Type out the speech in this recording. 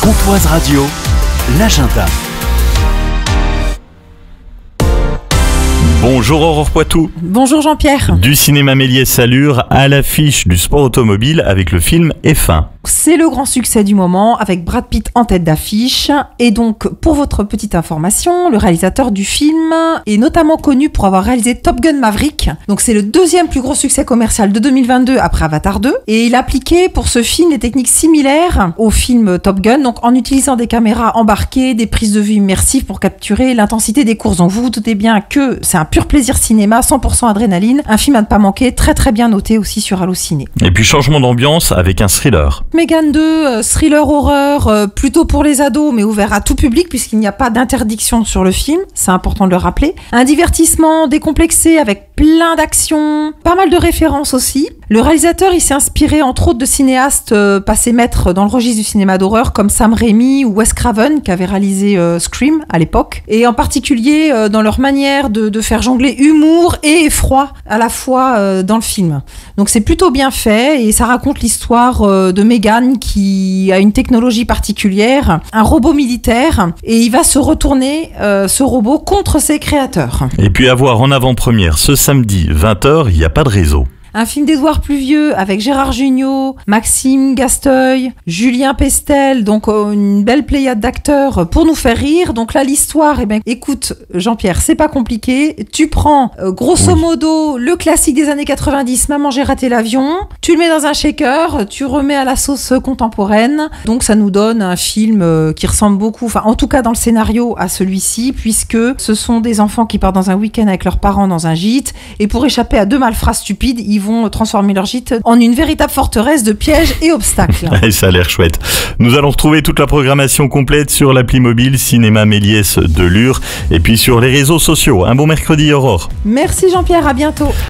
Pontoise Radio, l'agenda. Bonjour Aurore Poitou. Bonjour Jean-Pierre. Du cinéma Méliès-Allure à l'affiche du sport automobile avec le film F1. C'est le grand succès du moment avec Brad Pitt en tête d'affiche. Et donc, pour votre petite information, le réalisateur du film est notamment connu pour avoir réalisé Top Gun Maverick. Donc c'est le deuxième plus gros succès commercial de 2022 après Avatar 2. Et il a appliqué pour ce film des techniques similaires au film Top Gun, donc en utilisant des caméras embarquées, des prises de vue immersives pour capturer l'intensité des courses. Donc vous vous doutez bien que c'est un pur plaisir cinéma, 100% adrénaline. Un film à ne pas manquer, très très bien noté aussi sur Allociné. Et puis changement d'ambiance avec un thriller. Mégane 2, thriller horreur, plutôt pour les ados, mais ouvert à tout public puisqu'il n'y a pas d'interdiction sur le film, c'est important de le rappeler. Un divertissement décomplexé avec plein d'actions, pas mal de références aussi. Le réalisateur, il s'est inspiré entre autres de cinéastes passés maîtres dans le registre du cinéma d'horreur comme Sam Raimi ou Wes Craven qui avait réalisé Scream à l'époque. Et en particulier dans leur manière de faire jongler humour et effroi à la fois dans le film. Donc c'est plutôt bien fait et ça raconte l'histoire de Mégane qui a une technologie particulière, un robot militaire, et il va se retourner, ce robot, contre ses créateurs. Et puis à voir en avant-première ce samedi 20h, il n'y a pas de réseau. Un film d'Édouard Pluvieux avec Gérard Jugnot, Maxime Gasteuil, Julien Pestel, donc une belle pléiade d'acteurs pour nous faire rire. Donc là, l'histoire, écoute Jean-Pierre, c'est pas compliqué. Tu prends grosso modo le classique des années 90, Maman j'ai raté l'avion, tu le mets dans un shaker, tu remets à la sauce contemporaine. Donc ça nous donne un film qui ressemble beaucoup, enfin en tout cas dans le scénario, à celui-ci, puisque ce sont des enfants qui partent dans un week-end avec leurs parents dans un gîte, et pour échapper à deux malfrats stupides, ils vont transformer leur gîte en une véritable forteresse de pièges et obstacles. Et ça a l'air chouette. Nous allons retrouver toute la programmation complète sur l'appli mobile Cinéma Méliès de Lure et puis sur les réseaux sociaux. Un bon mercredi, Aurore. Merci Jean-Pierre, à bientôt.